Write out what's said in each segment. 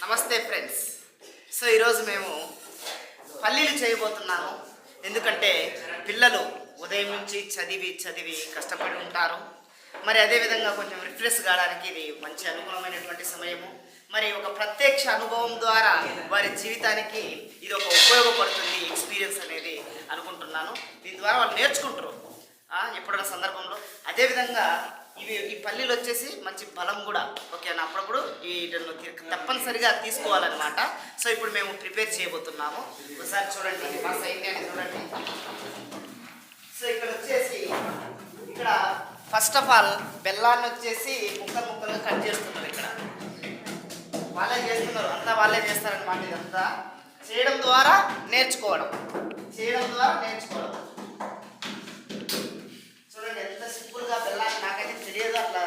నమస్తే friends. So ఈరోజు మేము పల్లీలు చేయబోతున్నాను. ఎందుకంటే పిల్లలు ఉదయం నుంచి చదివి కష్టపడి ఉంటారు. మరి అదేవిధంగా కొంచెం రిఫ్రెష్ కావడానికి ఇది మంచి అనుకూలమైనటువంటి సమయము. మరి ఒక ప్రత్యక్ష అనుభవం ద్వారా వారి జీవితానికి ఇది ఒక ఉపయోగపడుతుంది ఎక్స్పీరియన్స్ అనేది అనుకుంటున్నాను. దీని ద్వారా వాళ్ళు నేర్చుకుంటారు ఎప్పుడైనా సందర్భంలో. అదేవిధంగా ఈ పల్లీలు వచ్చేసి మంచి బలం కూడా, ఓకేనా. అప్పుడప్పుడు వీటిని తప్పనిసరిగా తీసుకోవాలన్నమాట. సో ఇప్పుడు మేము ప్రిపేర్ చేయబోతున్నాము. ఒకసారి చూడండి, మా సైన్యాన్ని చూడండి. సో ఇక్కడ వచ్చేసి ఫస్ట్ ఆఫ్ ఆల్ బెల్లాన్ని వచ్చేసి ముక్కలుగా కట్ చేస్తున్నారు. ఇక్కడ వాళ్ళే చేస్తున్నారు, అంతా వాళ్ళే చేస్తారనమాట. ఇదంతా చేయడం ద్వారా నేర్చుకోవడం. చూడండి ఎంత సింపుల్గా బెల్లాన్ని, నాకైతే తెలియదు అట్లా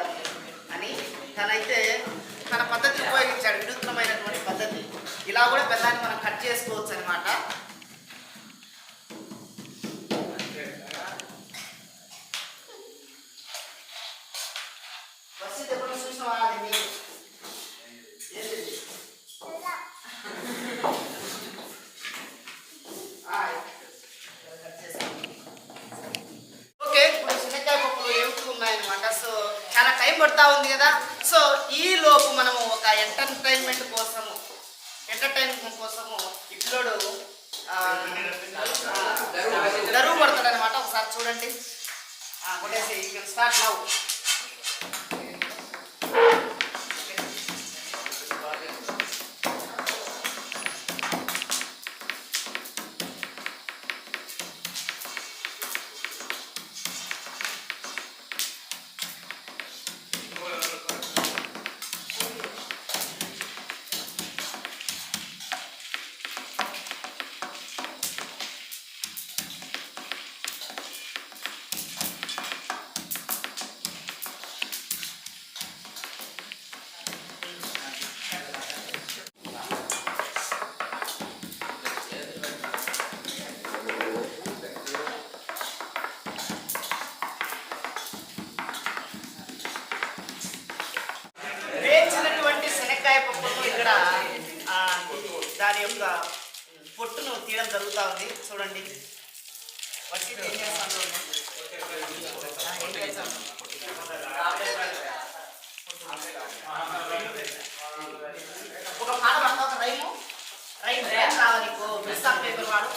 అని. తనైతే తన పద్ధతి ఉపయోగించాడు, వినూత్నమైనటువంటి పద్ధతి. ఇలా కూడా బెల్లాన్ని మనం కట్ చేసుకోవచ్చు అనమాట. ఎప్పుడు చూసినావా అది మీరు ఉన్నాయన్నమాట. సో చాలా టైం పడుతూ ఉంది కదా. సో ఈ లోపు మనము ఒక ఎంటర్టైన్మెంట్ కోసము ఈ పిల్లోడు దరువు పడతాడు అనమాట. ఒకసారి చూడండి, కొట్టేసి యూ కెన్ స్టార్ట్ నౌ. ఇక్కడ దాని యొక్క పొట్టును తీయడం జరుగుతూ ఉంది. చూడండి, ఏం చేస్తాను, ఒక పాట పడతా, ఒక రైమ్ రావాలి. పిస్తా పేపర్ వాడు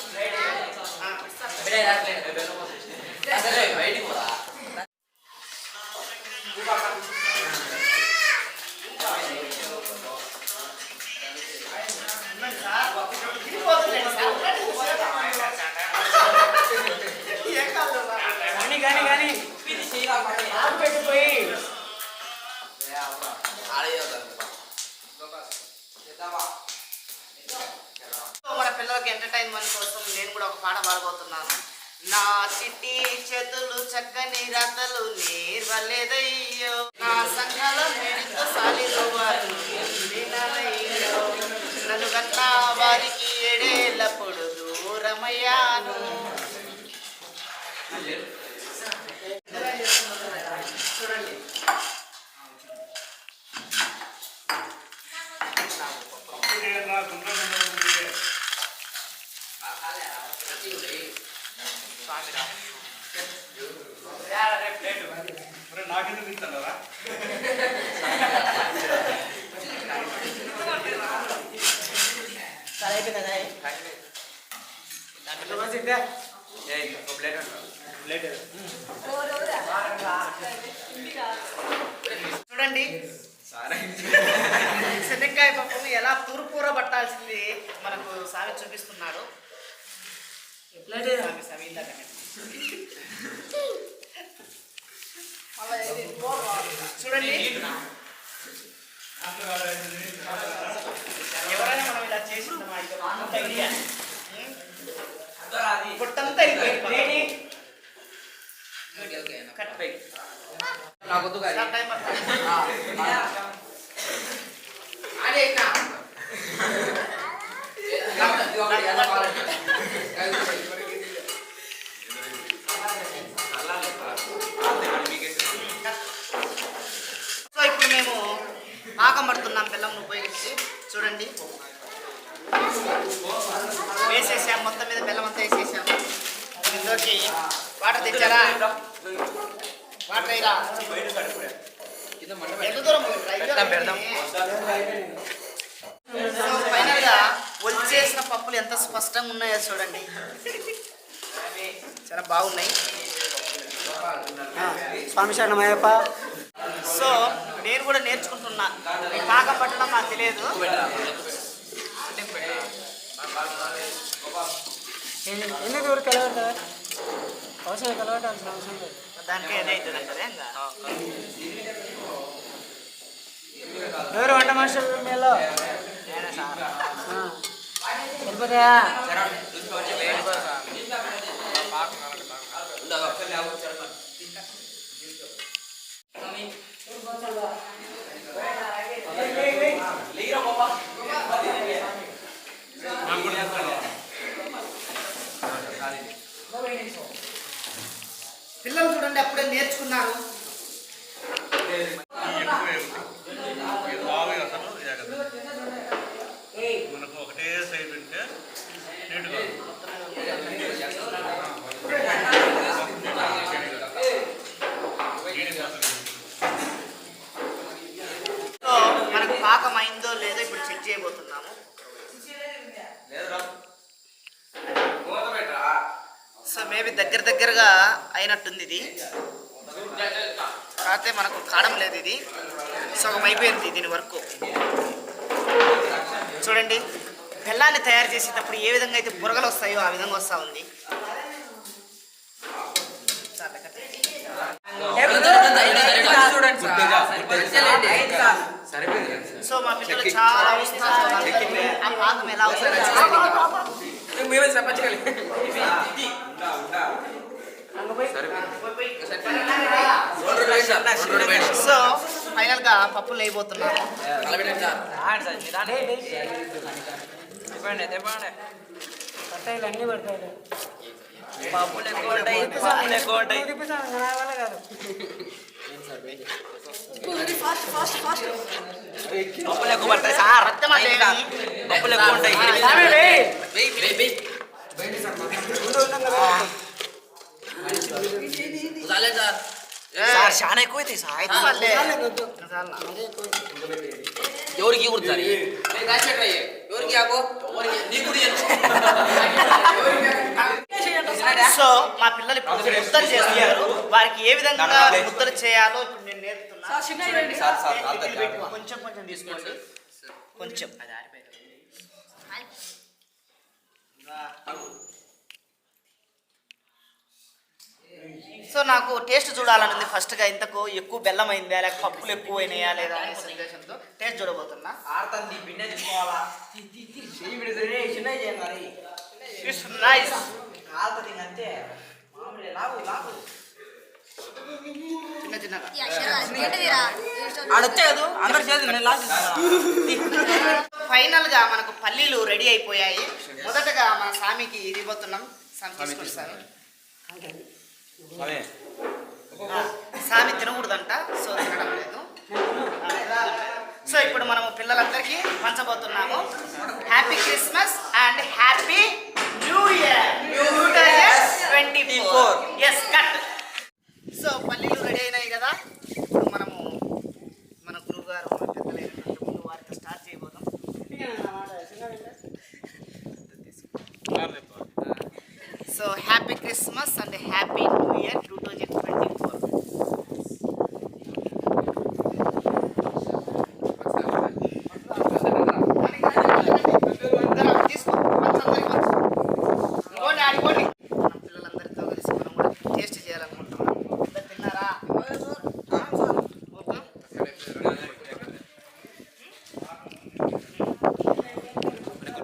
మన పిల్లలకి ఎంటర్టైన్మెంట్ కోసం నేను కూడా ఒక పాట పాడబోతున్నాను. నా చిట్టి చేతులు చక్కని రాతలు నేర్వలేదయ్యో, నా సంఘాల మేడితో సాలిలో వారు నన్ను కన్న వారికి ఏడేళ్ళప్పుడు దూరమయ్యాను. చూడండి, నాకెందుకు ఇస్తారా? చూడండి, శనక్కాయ పప్పును ఎలా తూర్పూర పట్టాల్సింది మనకు సామి చూపిస్తున్నాడు. చూడండి, ఎవరైనా మనం ఇలా చేసిందమ్మా, పొట్టంతా సో ఇప్పుడు మేము పాకం పడుతున్నాం బెల్లం ఉపయోగించి. చూడండి వేసేసాము, మొత్తం మీద బెల్లం అంతా వేసేసాము. ఇందులోకి వాటర్ తెచ్చారా? వాటర్ అయిరా ఎంత దూరం ఫైనల్ గా ఒలిచేసిన పప్పులు ఎంత స్పష్టంగా ఉన్నాయో చూడండి, చాలా బాగున్నాయి. స్వామి శరణమయ్యప్ప. సో నేను కూడా నేర్చుకుంటున్నా, ఈ పాకం పట్టడం నాకు తెలియదు. ఎందుకు ఎవరు కలవడతారు? అవసరం కలవటాల్సిన అవసరం లేదు. దానికి ఏదైతుంది అంటే ఎవరు వంట మాస్టర్ మీలో? నేనే సార్. వెళ్ళిపోతాయా? పిల్లలు చూడండి అప్పుడే నేర్చుకున్నారు. మనకు ఒకటే సైడ్ ఉంటే నీట్గా సో మనకు పాకం అయిందో లేదో ఇప్పుడు చెక్ చేయబోతున్నాము. సో మేబీ దగ్గరగా అయినట్టుంది ఇది, కాకపోతే మనకు కాడం లేదు ఇది. సగం అయిపోయింది దీని వరకు. చూడండి బెల్లాన్ని తయారు చేసేటప్పుడు ఏ విధంగా అయితే బురగలు వస్తాయో ఆ విధంగా వస్తూ ఉంది. సో మా పిల్లలు చాలా ఉత్సాహంగా ఆ పాకం ఎలా అవుతుందో సో ఫైనల్ గా పప్పులు వేయబోతున్నాము. పట్టాయిలు అన్నీ పడతాయి. పప్పులు ఎక్కువ ఉంటాయి, పప్పులు ఎక్కువ ఉంటాయి. కాదు పప్పులు ఎక్కువ పడతాయి సార్, పప్పులు ఎక్కువ ఉంటాయి. సార్ చాలా ఎక్కువ అవుతాయి సార్. ఎవరికి కుడతారు? సో మా పిల్లలు ఇప్పుడు ముద్దలు చేస్తున్నారు. వారికి ఏ విధంగా ముద్దలు చేయాలో ఇప్పుడు నేను నేర్పుతున్నా. కొంచెం కొంచెం తీసుకోండి, కొంచెం. సో నాకు టేస్ట్ చూడాలని ఉంది ఫస్ట్గా. ఇంతకు ఎక్కువ బెల్లం అయిందా లేక పప్పులు ఎక్కువ అయినాయా లేదా అనే ఉద్దేశంతో టేస్ట్ చూడబోతున్నా. చిన్నగా ఫైనల్ గా మనకు పల్లీలు రెడీ అయిపోయాయి. మొదటగా మన స్వామికి ఇది ఇవ్వబోతున్నాం. స్వామి తినకూడదంట, సో తినడం లేదు. సో ఇప్పుడు మనము పిల్లలందరికీ పంచబోతున్నాము. Happy Christmas and happy new year 2024. Yes cut. So పల్లీలు రెడీ అయినాయి కదా, మనము మన గురువు గారు పెద్దలైనటువంటి ముందు వారితో స్టార్ట్ చేయబోతాం. So happy Christmas and happy